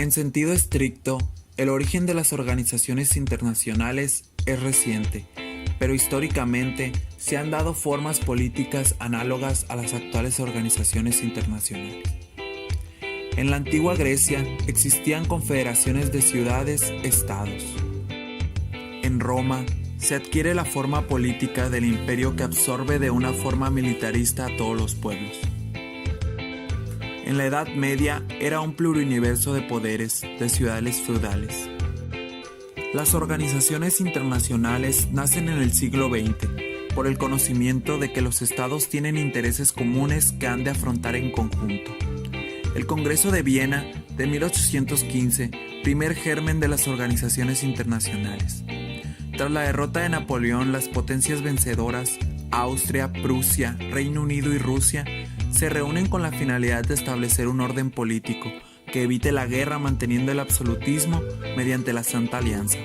En sentido estricto, el origen de las organizaciones internacionales es reciente, pero históricamente se han dado formas políticas análogas a las actuales organizaciones internacionales. En la antigua Grecia existían confederaciones de ciudades-estados. En Roma se adquiere la forma política del imperio que absorbe de una forma militarista a todos los pueblos. En la Edad Media era un pluriuniverso de poderes, de ciudades feudales. Las organizaciones internacionales nacen en el siglo XX por el conocimiento de que los estados tienen intereses comunes que han de afrontar en conjunto. El Congreso de Viena de 1815, primer germen de las organizaciones internacionales. Tras la derrota de Napoleón, las potencias vencedoras, Austria, Prusia, Reino Unido y Rusia, se reúnen con la finalidad de establecer un orden político que evite la guerra manteniendo el absolutismo mediante la Santa Alianza.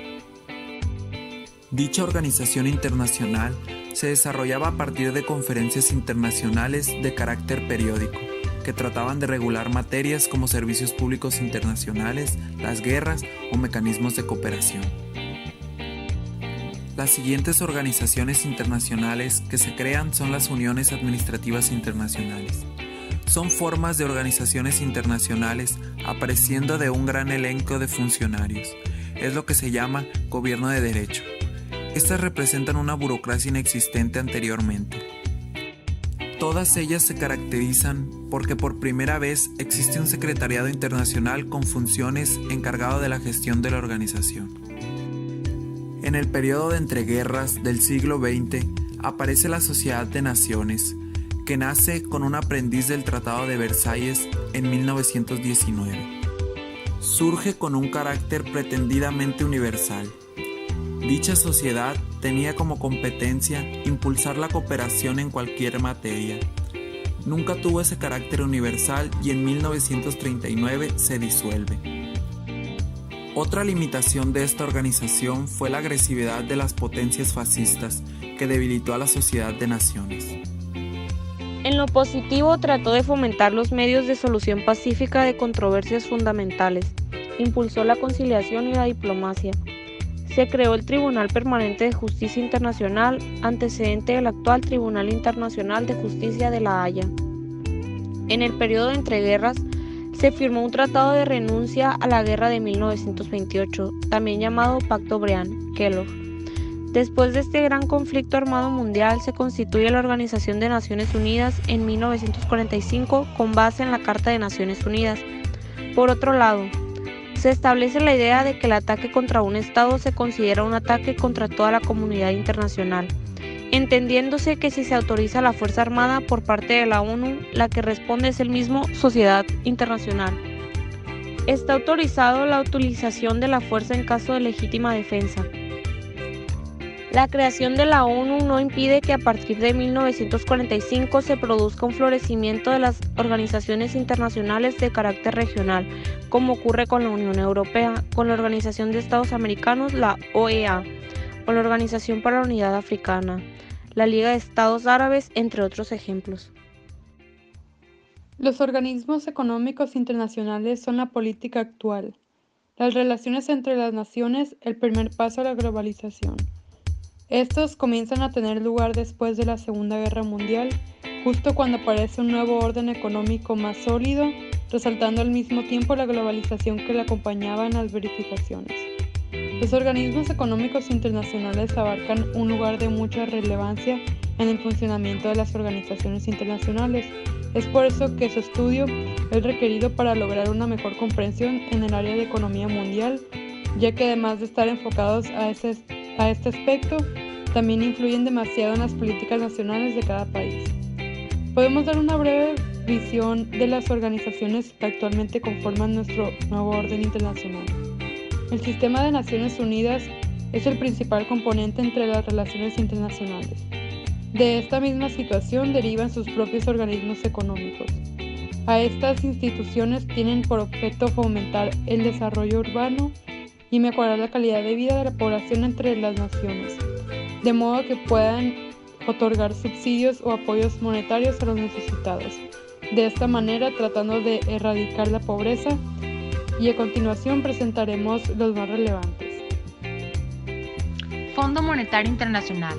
Dicha organización internacional se desarrollaba a partir de conferencias internacionales de carácter periódico, que trataban de regular materias como servicios públicos internacionales, las guerras o mecanismos de cooperación. Las siguientes organizaciones internacionales que se crean son las uniones administrativas internacionales. Son formas de organizaciones internacionales apareciendo de un gran elenco de funcionarios. Es lo que se llama gobierno de derecho. Estas representan una burocracia inexistente anteriormente. Todas ellas se caracterizan porque por primera vez existe un secretariado internacional con funciones encargado de la gestión de la organización. En el periodo de entreguerras del siglo XX aparece la Sociedad de Naciones, que nace con un aprendiz del Tratado de Versalles en 1919. Surge con un carácter pretendidamente universal. Dicha sociedad tenía como competencia impulsar la cooperación en cualquier materia. Nunca tuvo ese carácter universal y en 1939 se disuelve. Otra limitación de esta organización fue la agresividad de las potencias fascistas, que debilitó a la Sociedad de Naciones. En lo positivo, trató de fomentar los medios de solución pacífica de controversias fundamentales, impulsó la conciliación y la diplomacia. Se creó el Tribunal Permanente de Justicia Internacional, antecedente del actual Tribunal Internacional de Justicia de La Haya. En el periodo de entreguerras, se firmó un tratado de renuncia a la guerra de 1928, también llamado Pacto Briand-Kellogg. Después de este gran conflicto armado mundial, se constituye la Organización de Naciones Unidas en 1945 con base en la Carta de Naciones Unidas. Por otro lado, se establece la idea de que el ataque contra un Estado se considera un ataque contra toda la comunidad internacional, entendiéndose que si se autoriza la Fuerza Armada por parte de la ONU, la que responde es el mismo sociedad internacional. Está autorizado la utilización de la fuerza en caso de legítima defensa. La creación de la ONU no impide que a partir de 1945 se produzca un florecimiento de las organizaciones internacionales de carácter regional, como ocurre con la Unión Europea, con la Organización de Estados Americanos, la OEA, con la Organización para la Unidad Africana, la Liga de Estados Árabes, entre otros ejemplos. Los organismos económicos internacionales son la política actual. Las relaciones entre las naciones, el primer paso a la globalización. Estos comienzan a tener lugar después de la Segunda Guerra Mundial, justo cuando aparece un nuevo orden económico más sólido, resaltando al mismo tiempo la globalización que le acompañaba en las verificaciones. Los organismos económicos internacionales abarcan un lugar de mucha relevancia en el funcionamiento de las organizaciones internacionales. Es por eso que su estudio es requerido para lograr una mejor comprensión en el área de economía mundial, ya que además de estar enfocados a este aspecto, también influyen demasiado en las políticas nacionales de cada país. Podemos dar una breve visión de las organizaciones que actualmente conforman nuestro nuevo orden internacional. El sistema de Naciones Unidas es el principal componente entre las relaciones internacionales. De esta misma situación derivan sus propios organismos económicos. A estas instituciones tienen por objeto fomentar el desarrollo urbano y mejorar la calidad de vida de la población entre las naciones, de modo que puedan otorgar subsidios o apoyos monetarios a los necesitados. De esta manera, tratando de erradicar la pobreza y a continuación presentaremos los más relevantes. Fondo Monetario Internacional,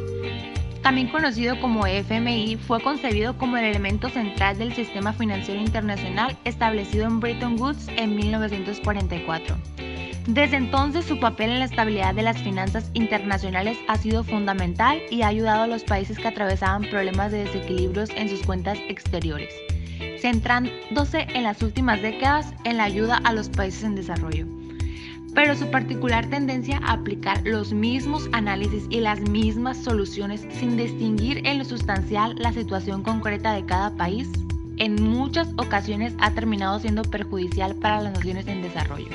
también conocido como FMI, fue concebido como el elemento central del sistema financiero internacional establecido en Bretton Woods en 1944. Desde entonces, su papel en la estabilidad de las finanzas internacionales ha sido fundamental y ha ayudado a los países que atravesaban problemas de desequilibrios en sus cuentas exteriores, centrándose en las últimas décadas en la ayuda a los países en desarrollo. Pero su particular tendencia a aplicar los mismos análisis y las mismas soluciones sin distinguir en lo sustancial la situación concreta de cada país, en muchas ocasiones ha terminado siendo perjudicial para las naciones en desarrollo.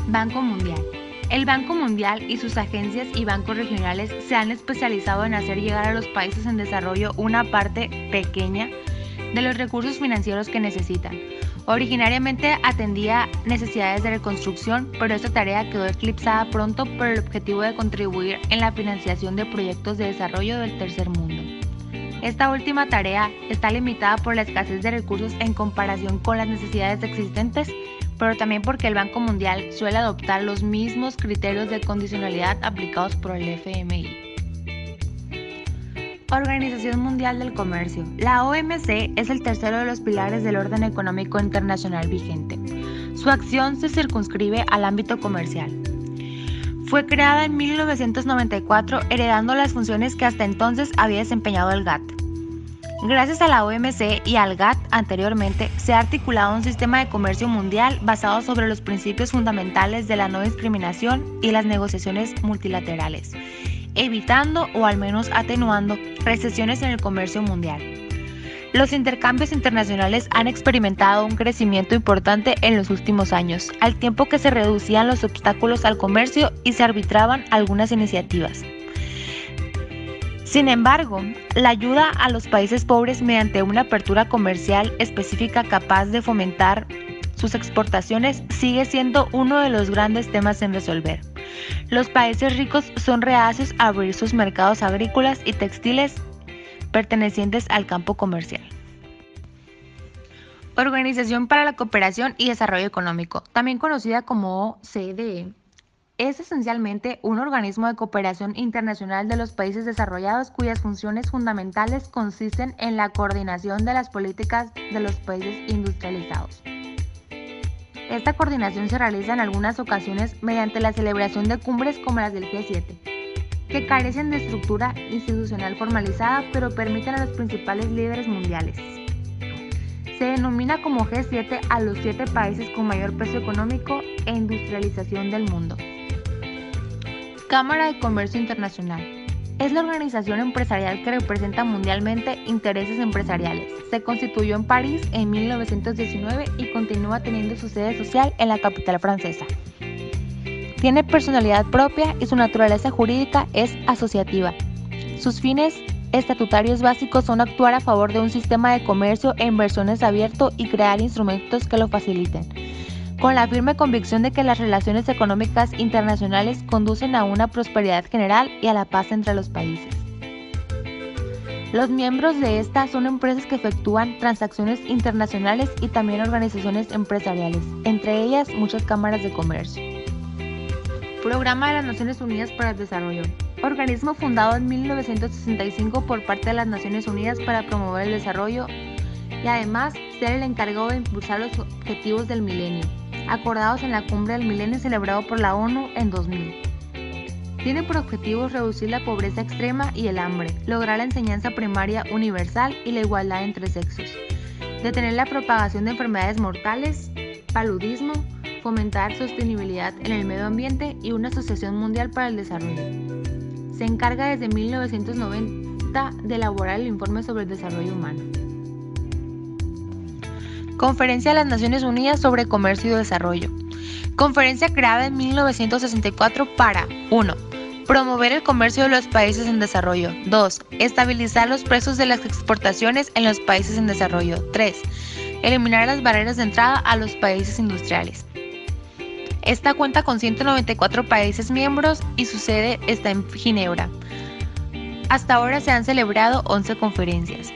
Banco Mundial. El Banco Mundial y sus agencias y bancos regionales se han especializado en hacer llegar a los países en desarrollo una parte pequeña de los recursos financieros que necesitan. Originariamente atendía necesidades de reconstrucción, pero esta tarea quedó eclipsada pronto por el objetivo de contribuir en la financiación de proyectos de desarrollo del tercer mundo. Esta última tarea está limitada por la escasez de recursos en comparación con las necesidades existentes, pero también porque el Banco Mundial suele adoptar los mismos criterios de condicionalidad aplicados por el FMI. Organización Mundial del Comercio. La OMC es el tercero de los pilares del orden económico internacional vigente. Su acción se circunscribe al ámbito comercial. Fue creada en 1994, heredando las funciones que hasta entonces había desempeñado el GATT. Gracias a la OMC y al GATT anteriormente, se ha articulado un sistema de comercio mundial basado sobre los principios fundamentales de la no discriminación y las negociaciones multilaterales, evitando o al menos atenuando recesiones en el comercio mundial. Los intercambios internacionales han experimentado un crecimiento importante en los últimos años, al tiempo que se reducían los obstáculos al comercio y se arbitraban algunas iniciativas. Sin embargo, la ayuda a los países pobres mediante una apertura comercial específica capaz de fomentar sus exportaciones sigue siendo uno de los grandes temas en resolver. Los países ricos son reacios a abrir sus mercados agrícolas y textiles pertenecientes al campo comercial. Organización para la Cooperación y Desarrollo Económico, también conocida como OCDE, es esencialmente un organismo de cooperación internacional de los países desarrollados cuyas funciones fundamentales consisten en la coordinación de las políticas de los países industrializados. Esta coordinación se realiza en algunas ocasiones mediante la celebración de cumbres como las del G7, que carecen de estructura institucional formalizada pero permiten a los principales líderes mundiales. Se denomina como G7 a los 7 países con mayor peso económico e industrialización del mundo. Cámara de Comercio Internacional. Es la organización empresarial que representa mundialmente intereses empresariales. Se constituyó en París en 1919 y continúa teniendo su sede social en la capital francesa. Tiene personalidad propia y su naturaleza jurídica es asociativa. Sus fines estatutarios básicos son actuar a favor de un sistema de comercio e inversiones abierto y crear instrumentos que lo faciliten, con la firme convicción de que las relaciones económicas internacionales conducen a una prosperidad general y a la paz entre los países. Los miembros de esta son empresas que efectúan transacciones internacionales y también organizaciones empresariales, entre ellas muchas cámaras de comercio. Programa de las Naciones Unidas para el Desarrollo. Organismo fundado en 1965 por parte de las Naciones Unidas para promover el desarrollo y además ser el encargado de impulsar los objetivos del milenio, acordados en la Cumbre del Milenio celebrado por la ONU en 2000. Tiene por objetivos reducir la pobreza extrema y el hambre, lograr la enseñanza primaria universal y la igualdad entre sexos, detener la propagación de enfermedades mortales, paludismo, fomentar sostenibilidad en el medio ambiente y una asociación mundial para el desarrollo. Se encarga desde 1990 de elaborar el informe sobre el desarrollo humano. Conferencia de las Naciones Unidas sobre Comercio y Desarrollo. Conferencia creada en 1964 para 1. Promover el comercio de los países en desarrollo. 2. Estabilizar los precios de las exportaciones en los países en desarrollo. 3. Eliminar las barreras de entrada a los países industriales. Esta cuenta con 194 países miembros y su sede está en Ginebra. Hasta ahora se han celebrado 11 conferencias.